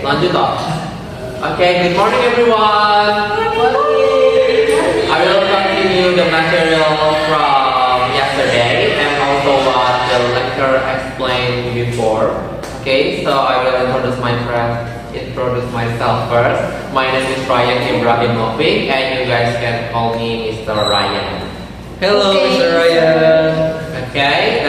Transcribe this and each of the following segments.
Lanjut toh. Okay, good morning everyone. Good morning. I will continue the material from yesterday and also what the lecturer explained before. Okay, so I will introduce myself first. My name is Ibrahim, and you guys can call me Mr. Ryan. Hello, Okay. Mr. Ryan. Okay,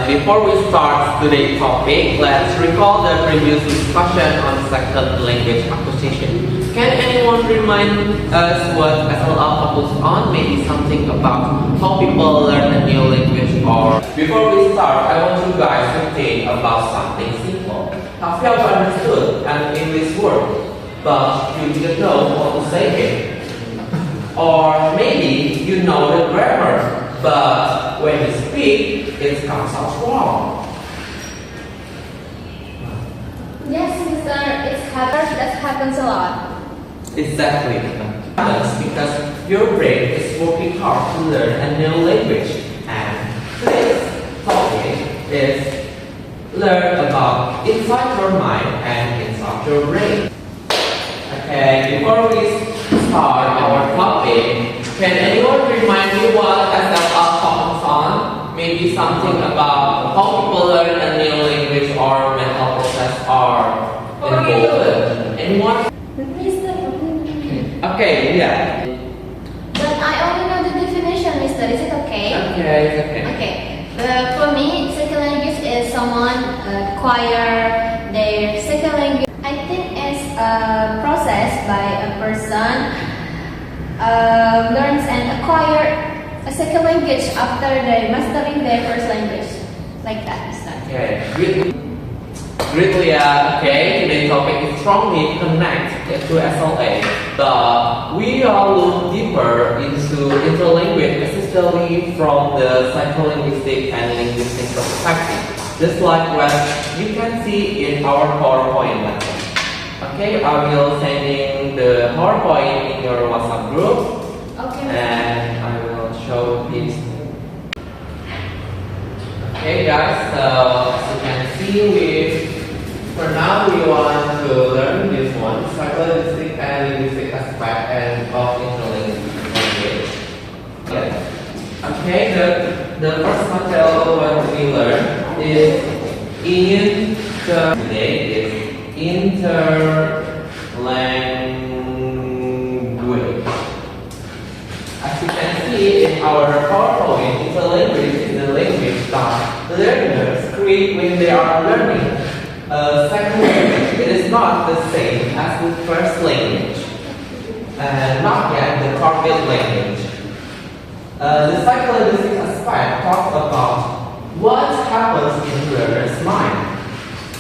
before we start today's topic, let's recall the previous discussion on second language acquisition. Can anyone remind us what SLA focused on? Maybe something about how people learn a new language or... Before we start, I want you guys to think about something simple. Have you ever understood an English word, but you didn't know how to say it? Or maybe you know the grammar, but when you speak, it comes out wrong. Yes, Mr. That happens a lot. Exactly. It happens because your brain is working hard to learn a new language. And today's topic is learn about inside your mind and inside your brain. Okay, before we start our topic, can anyone remind me what SLA focuses on? Maybe something about how people learn a new language or mental process are involved. Anyone? Mister. Okay, yeah. But I only know the definition, Mister. Is it okay? Okay, it's okay. Okay. For me, second language is someone acquire their second language. I think it's a process by a person learns and acquire a second language after they mastering their first language. Like that, Mister. Okay, great, Leah. Okay, today's topic is strongly connected to SLA, but we will look deeper into interlanguage, especially from the psycholinguistic and linguistic perspective, just like what you can see in our PowerPoint lesson. Okay, I will sending the PowerPoint in your WhatsApp group. Okay. And I will show this. Okay, guys. So as you can see, for now we want to learn this one, psycholinguistic and linguistic aspect and of interlinguistic language. Okay, the first material what we learn is interlanguage. As you can see in our PowerPoint, interlanguage is the language that learners create when they are learning a second language. It is not the same as the first language, and not yet the target language. The psycholinguistic aspect talks about what happens in learners' mind,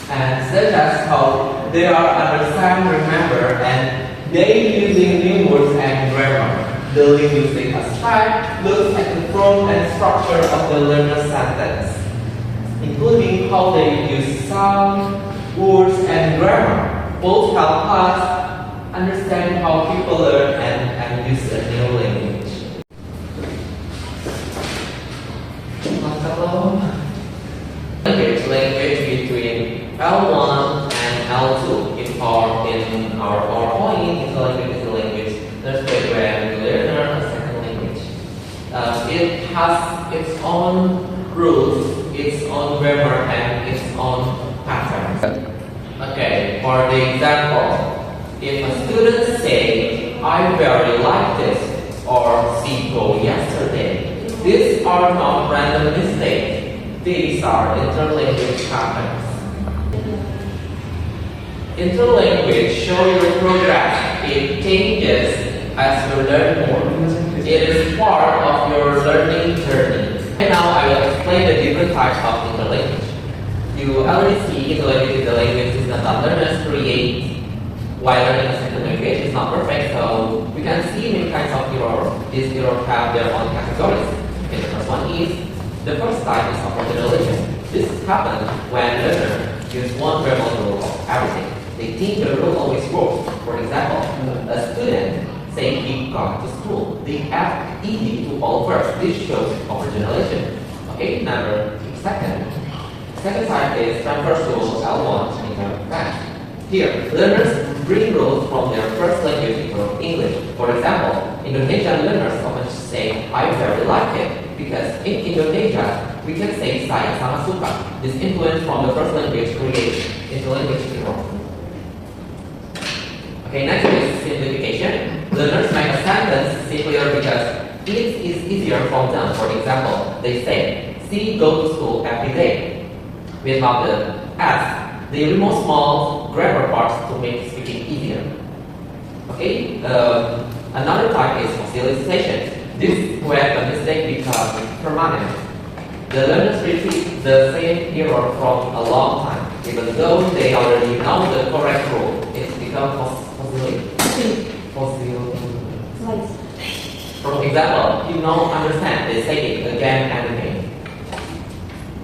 and such as how they are understand, remember, and they using new words and grammar. The linguistic aspect looks at the form and structure of the learner's sentence, including how they use sound, words, and grammar. Both help us understand how people learn and use a new language. Language between L1 and L2 in our PowerPoint. Interlanguage is the language learned when you learn a second language. It has its own rules, its own grammar, and its own patterns. Okay, for the example, if a student say, "I very like this," or "see go yesterday," these are not random mistakes. These are interlanguage patterns. Interlanguage show your progress. It changes as you learn more. It is part of your learning journey. Right now, I will explain the different types of interlanguage. You already see interlanguage is the language system that learners create while learning a second language. It's not perfect, so we can see many kinds of error. These errors have their own categories. Okay, the first one is the first type is of generalization. This happens when learners use one grammar rule of everything. They think the rule always works. For example, a student say he got to school. They add ed to all verbs. This shows overgeneralization. Okay, second type is transversal L1 in terms of fact. Here, learners bring rules from their first language into English. For example, Indonesian learners often say, I very like it, because in Indonesia, we can say saya sangat suka. This influence from the first language creates interlanguage error. Okay, next is simplification. Learners make a sentence simpler because it is easier for them. For example, they say, she goes to school every day. Without the S, they remove small grammar parts to make speaking easier. Okay, another type is fossilization. This where the mistake becomes permanent. The learners repeat the same error from a long time, even though they already know the correct rule. It becomes fossilized. For example, you don't understand, they say it again and again.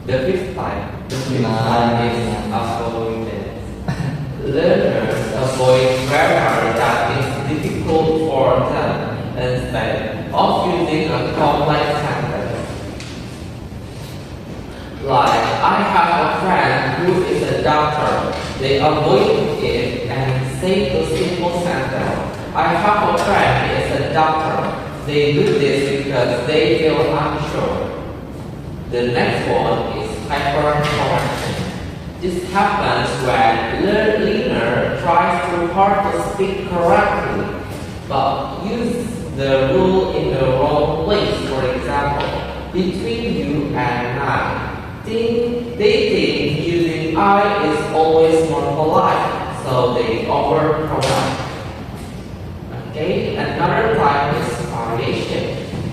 The fifth type is avoidance. Learners avoid grammar that is difficult for them instead of using a complex sentence. Like, I have a friend who is a doctor. They avoid it and say the simple sentence. I have a friend who is a doctor. They do this because they feel unsure. The next one is hypercorrection. This happens when learner tries too hard to speak correctly, but use the rule in the wrong place. For example, between you and I, they think using I is always more polite, so they overcorrect. Okay, another type is variation.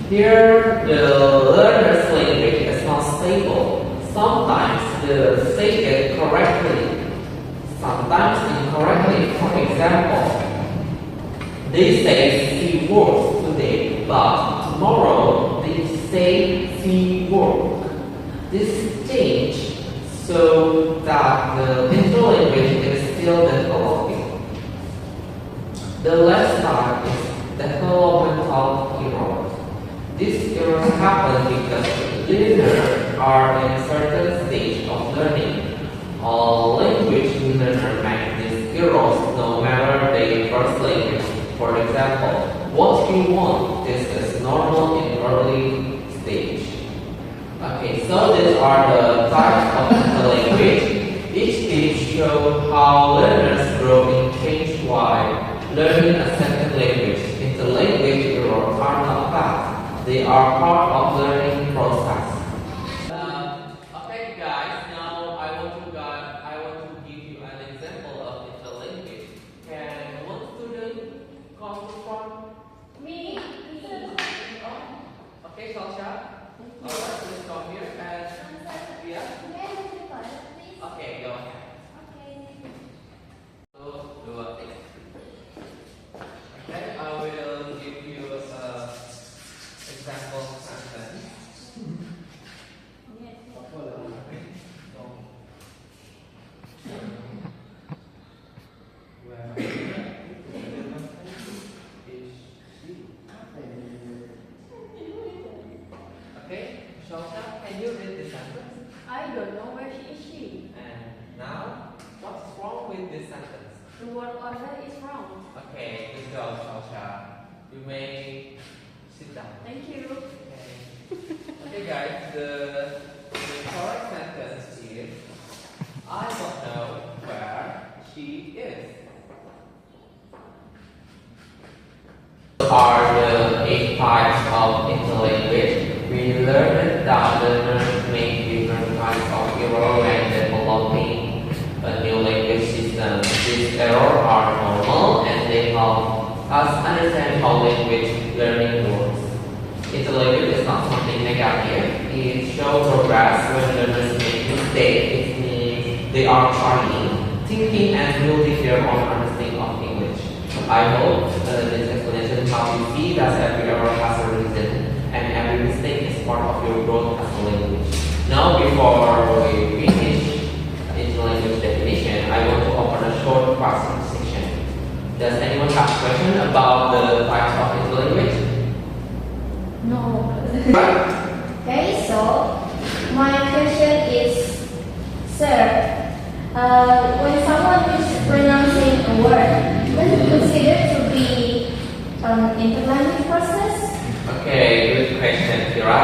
Here, the learner's language is not stable. Sometimes they say it correctly, sometimes incorrectly. For example, they say see work today, but tomorrow they say see work. This change so that the interlanguage is still developing. The last type is developmental errors. These errors happen because learners are in a certain stage of learning. All language learners make these errors no matter their first language. For example, what you want, this is normal in early stage. Okay, so these are the types of the language. Each stage shows how learners grow and change while learning a second language. Interlanguage errors are not bad. They are part of learning process. Okay, guys. Now I want to give you an example of interlanguage. Can one student come to front? Me. Okay, Sasha. Alright, please come here and yeah. Okay, go ahead. So, do a thing. Okay, I will give you a example sentence. Where is she? Okay, Shosha, can you read the sentence? I don't know where she. And now, what's wrong with this sentence? The word order is wrong. Okay, good job, Shosha. You may sit down. Thank you. Okay, guys, the correct sentence is I don't know where she is. Are the 8 types of interlanguage. We learned that learners make different kinds of error when developing a new language system. These errors are normal and they help us understand how language learning works. Interlanguage is not something negative. It shows progress when learners make mistakes. It means they are trying, thinking, and building their own understanding of English. I hope this explanation helps you see that every error has a reason and every mistake is part of your growth as a language. Now, before we finish interlanguage definition, I want to open a short question section. Does anyone have a question about the types of interlanguage? No. Okay, so my question is, sir, when someone uses pronouncing a word. Was it considered to be an interlanguage process? Okay, good question, Kira.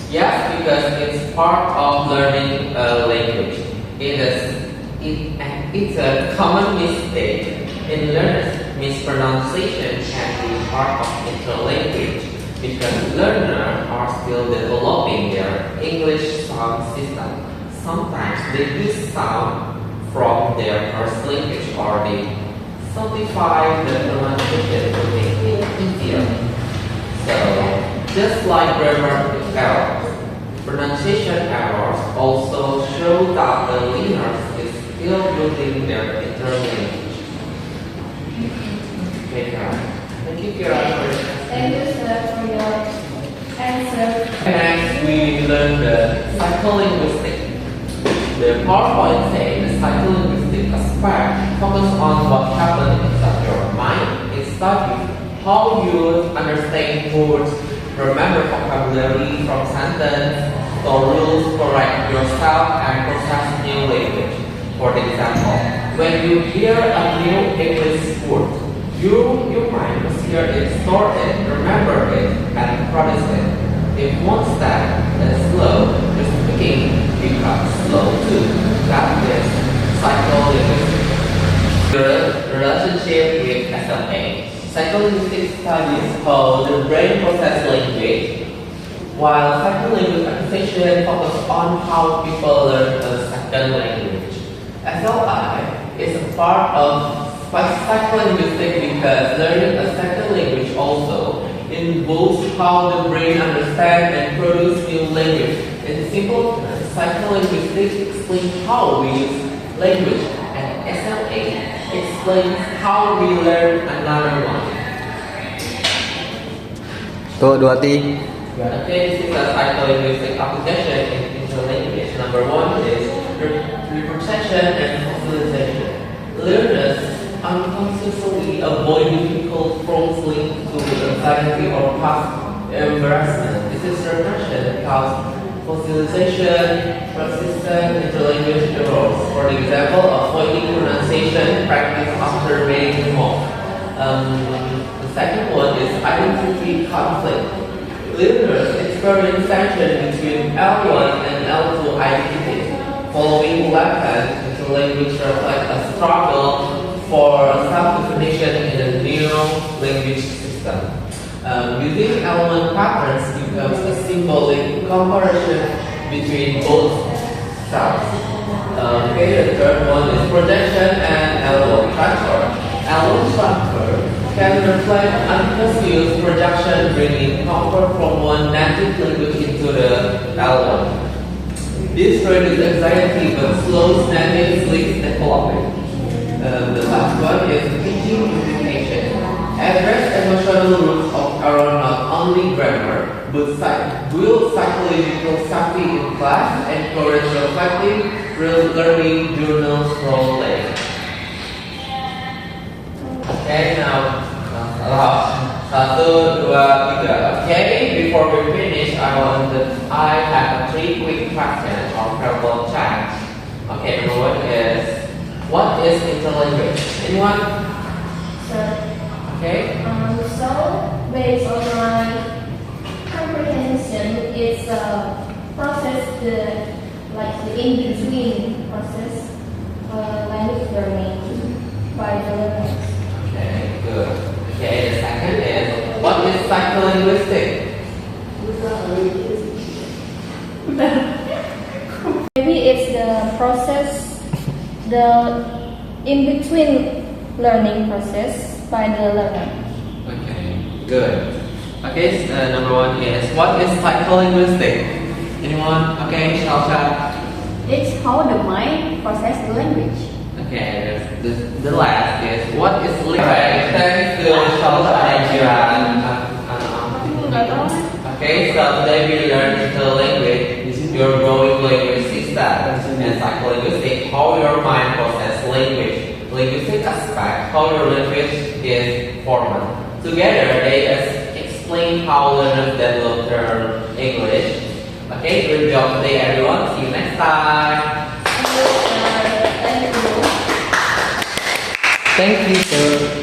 Yes, because it's part of learning a language. It's a common mistake in learners. Mispronunciation can be part of interlanguage because learners are still developing their English sound system. Sometimes they use sound from their first language or they simplify the pronunciation to make it easier. So, just like grammar errors, pronunciation errors also show that the learner is still building their interlanguage. Okay, Kira. Thank you, Kira, for your Thank you, sir, for your answer. Next, we learn the psycholinguistic. The PowerPoint says the psycholinguistic aspect focuses on what happens inside your mind. It studies how you understand words, remember vocabulary from sentence, or rules, correct yourself, and process new language. For example, when you hear a new English word, your mind must hear it, store it, remember it, and process it. If one step is slow, your speaking becomes slow too. That is psycholinguistic. The relationship with SMA. Psycholinguistic studies how the brain processes language, while psycholinguistic acquisition focuses on how people learn a second language. SLI is a part of psycholinguistic because learning a second language also involves how the brain understands and produces new language. In simple terms, psycholinguistics explains how we use language, and SLA explains how we learn another one. Tuh, 2T. Okay, this is a psycholinguistic application in interlanguage. Number one is reproduction and fossilization. Learners unconsciously avoid difficult forms linked to anxiety or past embarrassment. This is repression because fossilization, persistent interlanguage errors. For example, avoiding pronunciation practice after being home. The second one is identity conflict. Learners experience tension between L1 and L2 identities. Following left-hand interlanguage reflects a struggle for self-definition in a new language system. Using L1 patterns becomes a symbolic comparison between both styles. Okay, the third one is projection and L1 transfer. L1 transfer can reflect unconscious projection, bringing comfort from one native language into the L1. This reduces anxiety but slows native sleep development. The last one is teaching implication. Address emotional roots of error not only grammar, but build psychological safety in class, encourage reflective, real learning, journals, role play. Okay, now, satu, dua, tiga. Okay, before we finish, I have 3 quick questions or verbal chat. Okay, number one is, what is interlanguage? Anyone? Sir. Okay. So, based on my comprehension, it's a process, the in-between process, language learning by the learners. Okay, good. Okay, the second is, what is psycholinguistic? Maybe it's the process, the in-between learning process by the learner. Okay, good. Okay, number one is, what is psycholinguistic? Anyone? Okay, Shalsha. It's how the mind process the language. Okay, the last is, what is language? Thanks to Shalsha and Jiran. Okay, so today we learned interlanguage, your growing language system, and psycholinguistic, how your mind processes language. Linguistic aspect, how your language is formed. Together, they explain how learners develop their English. Okay, good job today, everyone. See you next time. Thank you. Thank you, sir.